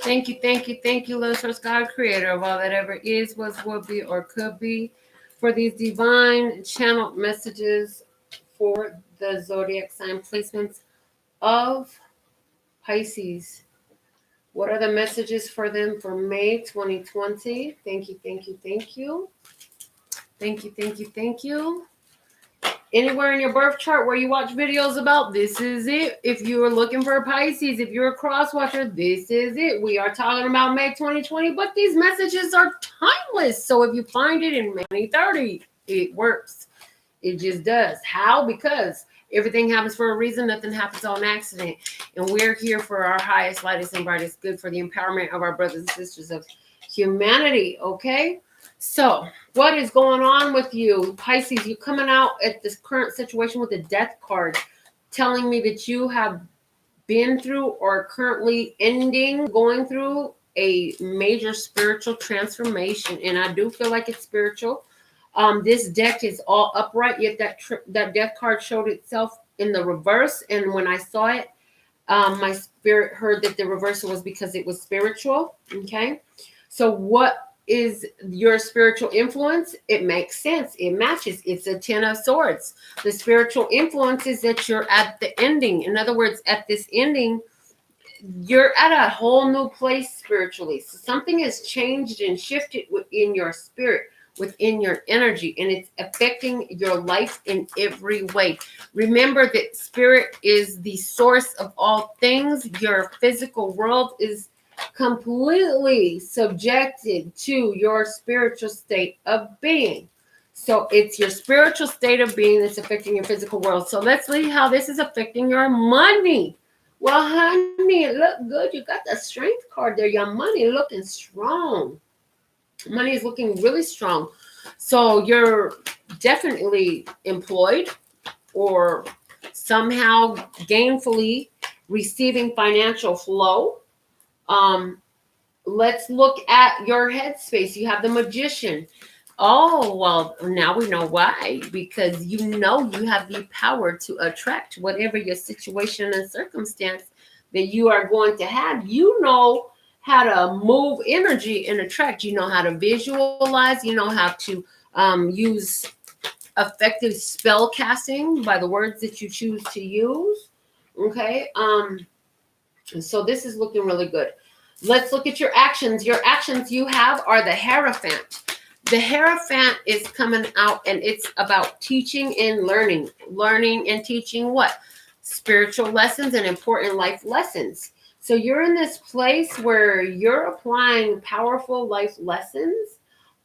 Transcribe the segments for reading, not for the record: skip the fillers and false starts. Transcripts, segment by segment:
Thank you, Lord Source God, creator of all that ever is, was, will be, or could be, for these divine channeled messages for the zodiac sign placements of Pisces. What are the messages for them for May 2020? Thank you, thank you, thank you. Thank you, thank you, thank you. Anywhere in your birth chart where you watch videos about, this is it. If you are looking for a Pisces, if you're a cross watcher, this is it. We are talking about May 2020, but these messages are timeless. So if you find it in May 2030, it works. It just does. How? Because everything happens for a reason. Nothing happens on accident. And we're here for our highest, lightest, and brightest good, for the empowerment of our brothers and sisters of humanity. Okay? So what is going on with you, Pisces? You're coming out at this current situation with the death card, telling me that you have been through or currently going through a major spiritual transformation. And I do feel like it's spiritual. This deck is all upright, yet that death card showed itself in the reverse. And when I saw it, my spirit heard that the reversal was because it was spiritual. Okay. So what is your spiritual influence? It makes sense. It matches. It's a 10 of swords. The spiritual influence is that you're at the ending. In other words, at this ending, you're at a whole new place spiritually. So something has changed and shifted within your spirit, within your energy, and it's affecting your life in every way. Remember that spirit is the source of all things. Your physical world is completely subjected to your spiritual state of being. So it's your spiritual state of being that's affecting your physical world. So let's see how this is affecting your money. Well, honey, it look good. You got the strength card there. Your money looking strong. Money is looking really strong. So you're definitely employed or somehow gainfully receiving financial flow. Let's look at your headspace. You have the Magician. Oh, well, now we know why. Because you know you have the power to attract whatever your situation and circumstance that you are going to have. You know how to move energy and attract. You know how to visualize. You know how to use effective spell casting by the words that you choose to use. Okay. So this is looking really good. Let's look at your actions. Your actions you have are the Hierophant. The Hierophant is coming out, and it's about teaching and learning. Learning and teaching what? Spiritual lessons and important life lessons. So you're in this place where you're applying powerful life lessons.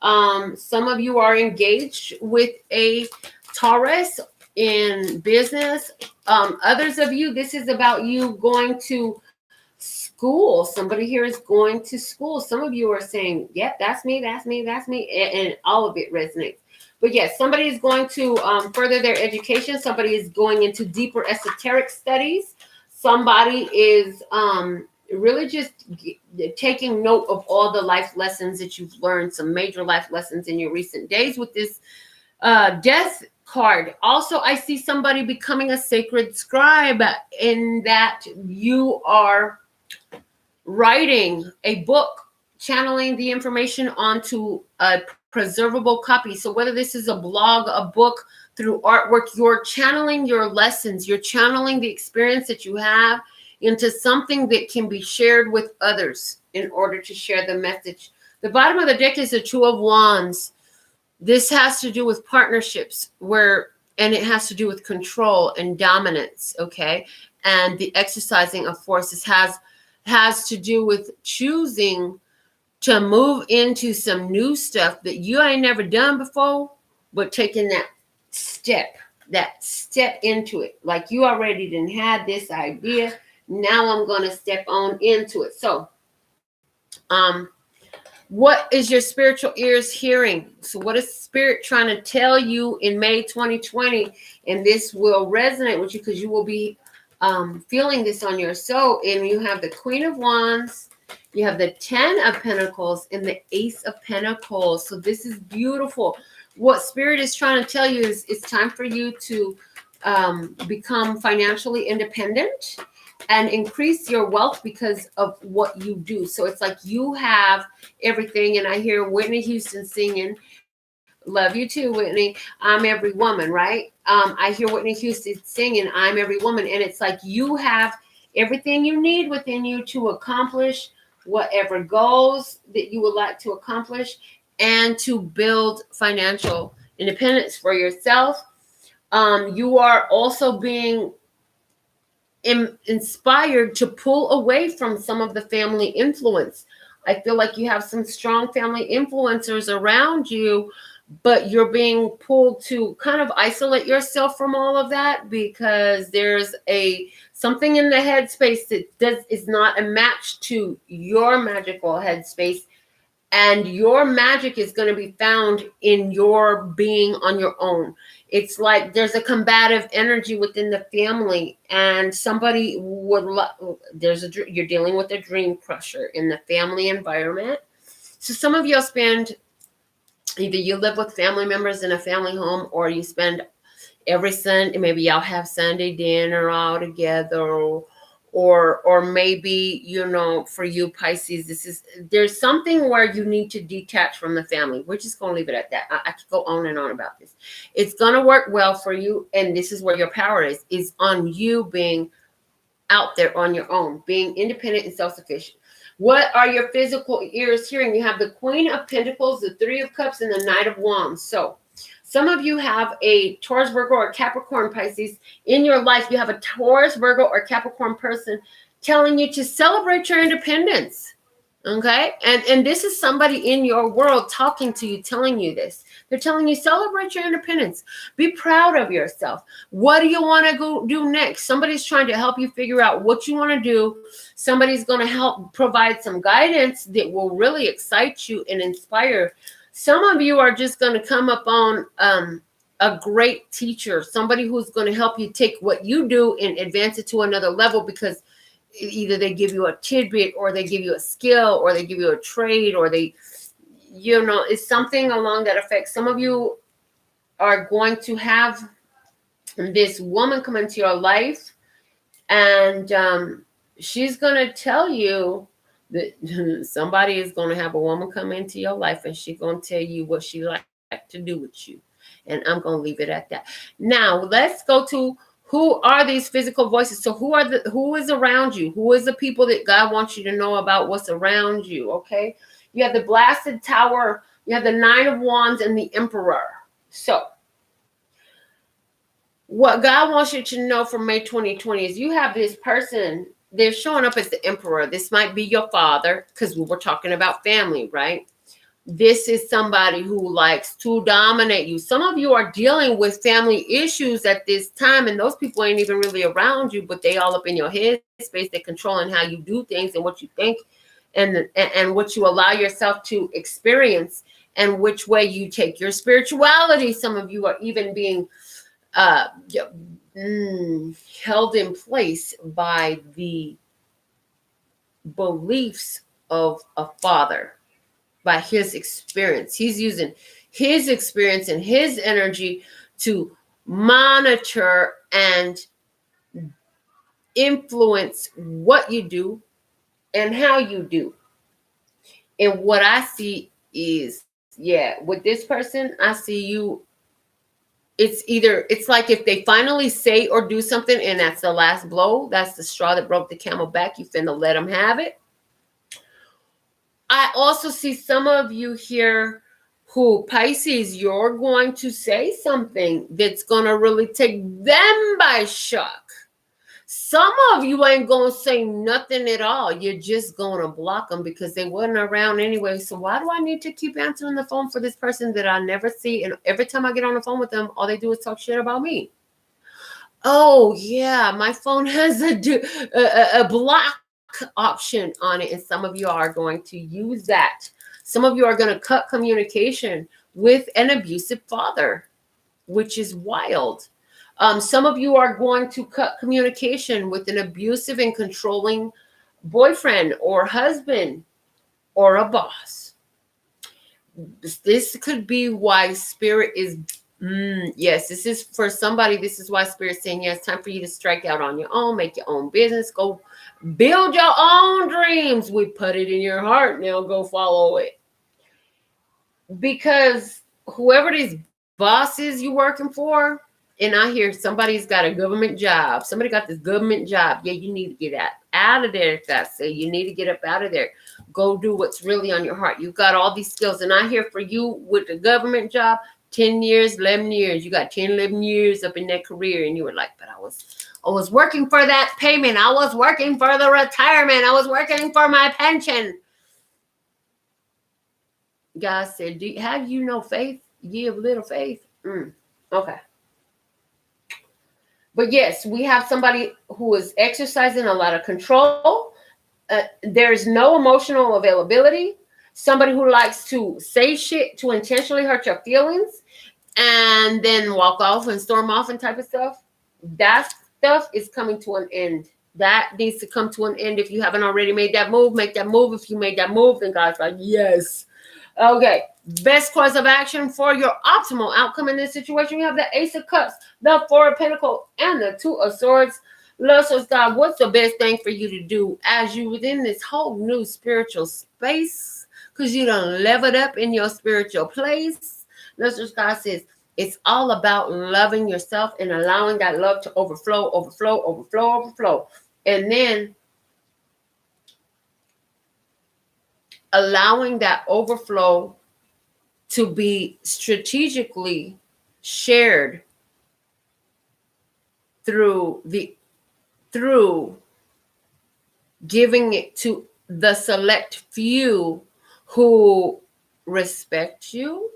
Some of you are engaged with a Taurus in business. Others of you, this is about you going to school. Somebody here is going to school. Some of you are saying, yep, that's me, that's me, that's me. And all of it resonates. But yes, somebody is going to further their education. Somebody is going into deeper esoteric studies. Somebody is really just taking note of all the life lessons that you've learned, some major life lessons in your recent days with this death card. Also, I see somebody becoming a sacred scribe, in that you are writing a book, channeling the information onto a preservable copy. So whether this is a blog, a book, through artwork, you're channeling your lessons, you're channeling the experience that you have into something that can be shared with others in order to share the message. The bottom of the deck is the Two of Wands. This has to do with partnerships, and it has to do with control and dominance, okay? And the exercising of forces has to do with choosing to move into some new stuff that you ain't never done before, but taking that step into it. Like you already didn't have this idea. Now I'm going to step on into it. So, what is your spiritual ears hearing? So what is Spirit trying to tell you in May 2020? And this will resonate with you because you will be feeling this on your soul. And you have the Queen of Wands, you have the 10 of Pentacles, and the Ace of Pentacles. So this is beautiful. What Spirit is trying to tell you is it's time for you to become financially independent. and increase your wealth because of what you do. So it's like you have everything. And I hear Whitney Houston singing, love you too, Whitney, I'm every woman, right? I hear Whitney Houston singing, I'm every woman. And it's like you have everything you need within you to accomplish whatever goals that you would like to accomplish and to build financial independence for yourself. You are also being inspired to pull away from some of the family influence. I feel like you have some strong family influencers around you, but you're being pulled to kind of isolate yourself from all of that because there's a something in the headspace that is not a match to your magical headspace, and your magic is going to be found in your being on your own. It's like there's a combative energy within the family, and somebody would you're dealing with a dream crusher in the family environment. So some of you'll spend, either you live with family members in a family home, or you spend every Sunday, maybe y'all have Sunday dinner all together, or maybe, for you Pisces, there's something where you need to detach from the family. We're just going to leave it at that. I could go on and on about this. It's going to work well for you, and this is where your power is on you being out there on your own, being independent and self-sufficient. What are your physical ears hearing? You have the Queen of Pentacles, the Three of Cups, and the Knight of Wands. So some of you have a Taurus, Virgo, or Capricorn, Pisces in your life. You have a Taurus, Virgo, or Capricorn person telling you to celebrate your independence. Okay? And this is somebody in your world talking to you, telling you this. They're telling you, celebrate your independence. Be proud of yourself. What do you want to go do next? Somebody's trying to help you figure out what you want to do. Somebody's going to help provide some guidance that will really excite you and inspire. Some of you are just going to come up on a great teacher, somebody who's going to help you take what you do and advance it to another level, because either they give you a tidbit, or they give you a skill, or they give you a trade, or they, it's something along that effect. Some of you are going to have this woman come into your life, and she's going to tell you that somebody is going to have a woman come into your life, and she's going to tell you what she like to do with you. And I'm going to leave it at that. Now, let's go to, who are these physical voices? So who is around you? Who is the people that God wants you to know about what's around you? Okay. You have the Blasted Tower, you have the Nine of Wands, and the Emperor. So what God wants you to know from May 2020 is you have this person, they're showing up as the Emperor. This might be your father, because we were talking about family, right? This is somebody who likes to dominate you. Some of you are dealing with family issues at this time, and those people ain't even really around you, but they all up in your head space. They're controlling how you do things and what you think, and what you allow yourself to experience, and which way you take your spirituality. Some of you are even being held in place by the beliefs of a father, by his experience. He's using his experience and his energy to monitor and influence what you do and how you do. And what I see is, with this person, I see you, it's like if they finally say or do something, and that's the last blow, that's the straw that broke the camel back, you finna let them have it. I also see some of you here who, Pisces, you're going to say something that's going to really take them by shock. Some of you ain't going to say nothing at all. You're just going to block them because they weren't around anyway. So why do I need to keep answering the phone for this person that I never see? And every time I get on the phone with them, all they do is talk shit about me. Oh, yeah, my phone has a block option on it, and some of you are going to use that. Some of you are going to cut communication with an abusive father, which is wild. Some of you are going to cut communication with an abusive and controlling boyfriend or husband or a boss. This could be why Spirit is Yes, this is for somebody. This is why Spirit's saying, yes, time for you to strike out on your own, make your own business, go build your own dreams. We put it in your heart. Now go follow it. Because whoever these bosses you working for, and I hear somebody's got a government job. Somebody got this government job. Yeah, you need to get out of there. That's it. You need to get up out of there. Go do what's really on your heart. You've got all these skills. And I hear for you with the government job, 10 years, 11 years. You got 10, 11 years up in that career. And you were like, but I was working for that payment. I was working for the retirement. I was working for my pension. God said, have you no faith? Ye of little faith. Okay. But yes, we have somebody who is exercising a lot of control. There's no emotional availability. Somebody who likes to say shit to intentionally hurt your feelings and then walk off and storm off and type of stuff. That stuff is coming to an end. That needs to come to an end. If you haven't already made that move, make that move. If you made that move, then God's like, yes. Okay, best course of action for your optimal outcome in this situation. We have the Ace of Cups, the Four of Pentacles, and the Two of Swords. Love source God, what's the best thing for you to do as you within this whole new spiritual space? Because you done leveled up in your spiritual place. Love source God says it's all about loving yourself and allowing that love to overflow, overflow, overflow, overflow. And then allowing that overflow to be strategically shared through giving it to the select few who respect you,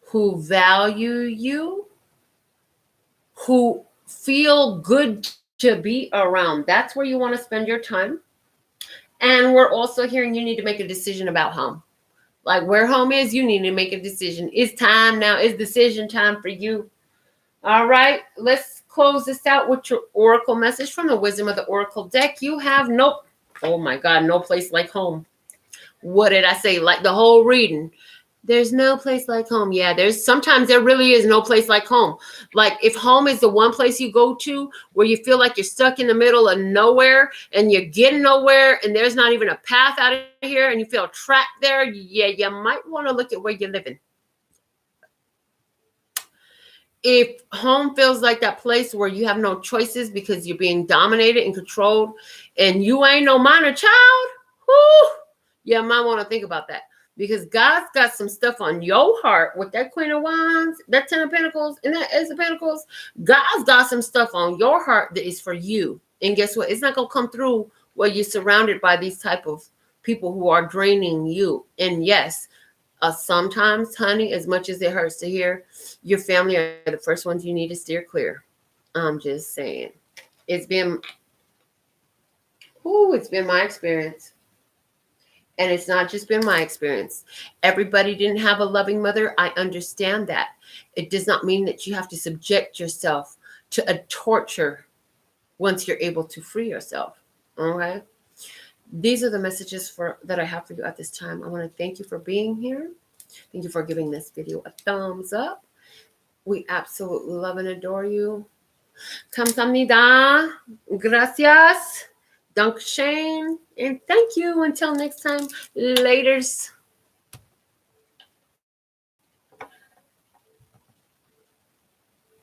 who value you, who feel good to be around. That's where you want to spend your time. And we're also hearing you need to make a decision about home. Like where home is, you need to make a decision. It's time now. It's decision time for you. All right. Let's close this out with your oracle message from the Wisdom of the Oracle deck. You have no, oh my God, no place like home. What did I say? Like the whole reading. There's no place like home. Yeah, sometimes there really is no place like home. Like if home is the one place you go to where you feel like you're stuck in the middle of nowhere and you're getting nowhere and there's not even a path out of here and you feel trapped there, yeah, you might want to look at where you're living. If home feels like that place where you have no choices because you're being dominated and controlled and you ain't no minor child, whoo, you might want to think about that. Because God's got some stuff on your heart with that Queen of Wands, that Ten of Pentacles, and that Ace of Pentacles. God's got some stuff on your heart that is for you. And guess what? It's not going to come through while you're surrounded by these type of people who are draining you. And yes, sometimes, honey, as much as it hurts to hear, your family are the first ones you need to steer clear. I'm just saying. It's been my experience. And it's not just been my experience. Everybody didn't have a loving mother. I understand that. It does not mean that you have to subject yourself to a torture once you're able to free yourself. Okay? These are the messages that I have for you at this time. I want to thank you for being here. Thank you for giving this video a thumbs up. We absolutely love and adore you. Kamsahamnida. Gracias. Dankeschön. And thank you. Until next time. Laters.